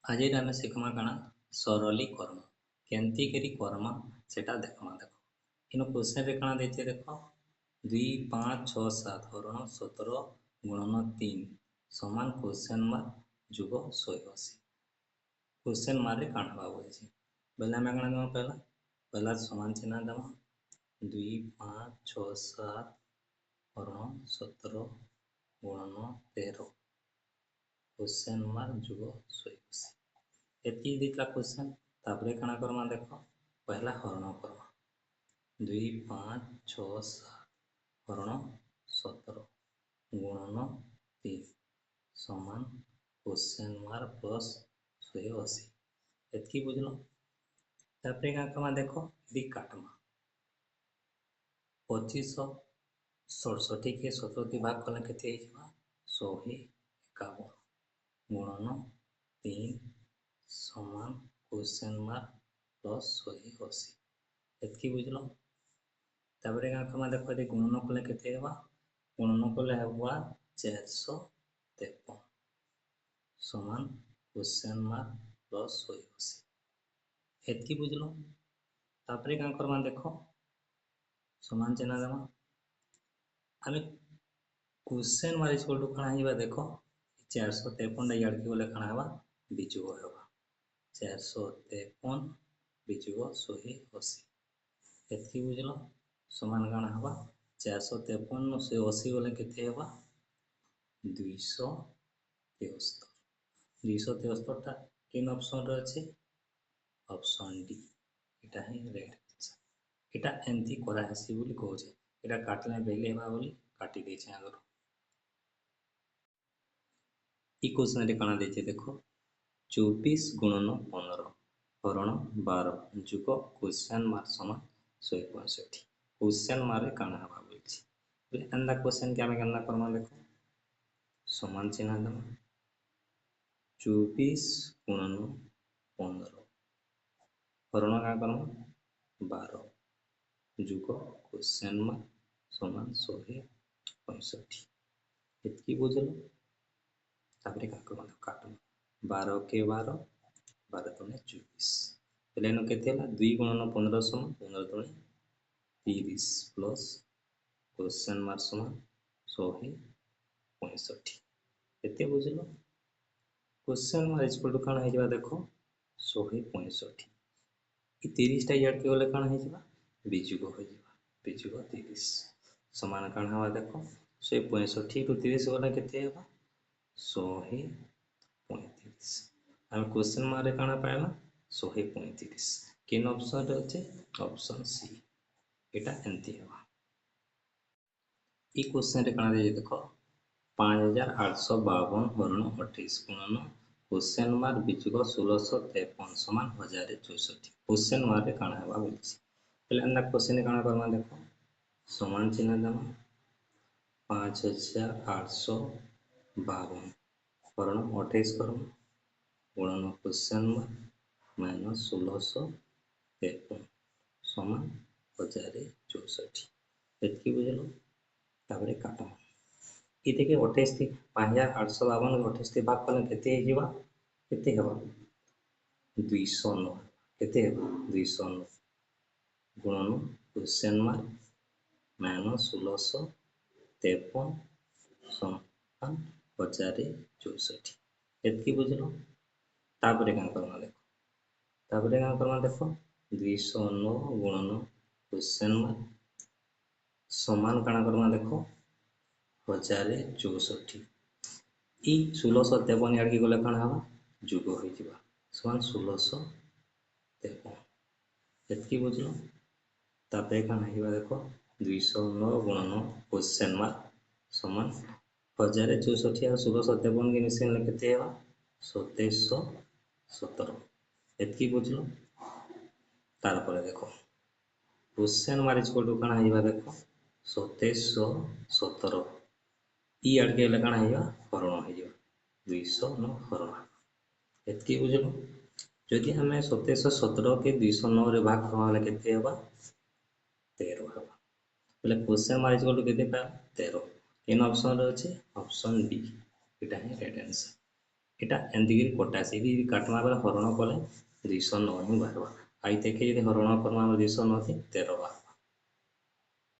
आज आम शिखमा काଣା सरलीकरण केमती करी करमा सेटा देखमा देख इन क्वेश्चन रे काଣା देते देख 2 5 6 7 हरण 17 गुणन 3 समान क्वेश्चन मार्क जुग 180 क्वेश्चन मार्क रे काଣା हवा बोलछि बेला में काଣା देमा पहला समान चिन्ह देमा 2 5 6 7 हरण 17 गुणन 13 क्वेश्चन मार्क जुग 180 एति दिखला क्वेश्चन तापरे काଣା करमा देख पहला हरण करमा 2 5 6 7 हरण 17 गुणन 3 समान क्वेश्चन मार्क प्लस 180 एति बुझलो तापरे काଣା करमा देख दि काटमा 2567 के 17 ती भाग कले केते हिजबा 151 गुणन 3 समान क्वेश्चन मार्क प्लस 180 एतकी बुझलो तापरे का कमा देखो दे गुणन कले केते हेबा गुणन कले हेबा 453 समान क्वेश्चन मार्क प्लस 180 एतकी बुझलो तापरे का करमा देखो समान चिन्ह देमा आमे क्वेश्चन मार्क इक्वल टू काना हिबा देखो 453 डा याड के बोले काना हेबा बिजुग हेबा 453 बिजुग 180 एतकी बुझलो समान काना हवा 453 180 बोले केते हवा 273 273 टा किन ऑप्शन रे अछि ऑप्शन डी एटा है राइट आंसर एटा एमथी करा हसी बोली कहू छै एटा काटले बेले हेबा बोली काटी दे छै आगर ई क्वेश्चन रे काना देते देखो 24 गुणन 15 हरण 12 जुग क्वेश्चन मार्क समान 165 क्वेश्चन मार्क काना हवा बोलछि बोले अंदा क्वेश्चन के हमें करना करमा देखो समान चिन्ह दम 24 गुणन 15 हरण का करम 12 जुग क्वेश्चन मार्क समान 165 इतकी बुझलो तापरे का करम काटम 12 के 12 12 दुने 24 पहले नो केते हला 2 गुणन 15 समान 15 दुने 30 प्लस क्वेश्चन मार्क समान 165 एते बुझलो क्वेश्चन मार्क इक्वल टू काना हेजबा देखो 165 ई 30 टा याड के बोले काना हेजबा बिजुग होजबा बिजुग 30 समान काना हवा देखो 165 टू 30 बोले केते हेबा 135 हम क्वेश्चन मार्क काना पाइला 135 किन ऑप्शन रे अछि ऑप्शन सी एटा एंती हेबा ई क्वेश्चन रे काना दे देखो 5852 हरण 28 गुणन क्वेश्चन मार्क बिजुग 1653 समान 1064 क्वेश्चन मार्क रे काना हेबा बोलछि पहले अंदा क्वेश्चन रे काना करमा देखो समान चिन्ह देमा 5852 हरण 28 करम गुणन क्वेश्चन मार्क माइनस 1653 समान 1064 एतकी बुझलो तापरे काटम ई देखे 28 थी 5852 28 थी भाग कले केते हिजबा केते हेबा 209 केते हेबा 209 गुणन क्वेश्चन मार्क माइनस 1653 समान 1064 एतकी बुझलो तापरे का करना देखो तापरे का करना देखो 209 गुणन क्वेश्चन मार्क समान काना करना देखो 1064 ई 1653 याड के गले काना हवा जुग होई जिबा समान 1653 एतकी बुझलो तापरे काना हिबा देखो 209 गुणन क्वेश्चन मार्क समान 1064 और 1653 के मिशन ले केते हेबा 2717 एतकी बुझलो तार पर देखो क्वेश्चन मार्क इक्वल टू काना हिबा देखो 2717 ई याड के ले काना हिबा हरण हिबा 209 हरण एतकी बुझलो जदि हमें 2717 के 209 रे भाग करवाले केते हेबा 13 हेबा बोले क्वेश्चन मार्क इक्वल टू केते पा 13 इन ऑप्शन रे अछि ऑप्शन बी एटा है राइट आंसर এটা ଏନ୍ତିକିରି କଟାସି ବି କାଟମା ବେଲେ ହରଣ କଲେ 209 ହିଁ ବାହାରବା। ଆଇ ତେକେ ଯଦି ହରଣ କର୍ମା 209 13 ବା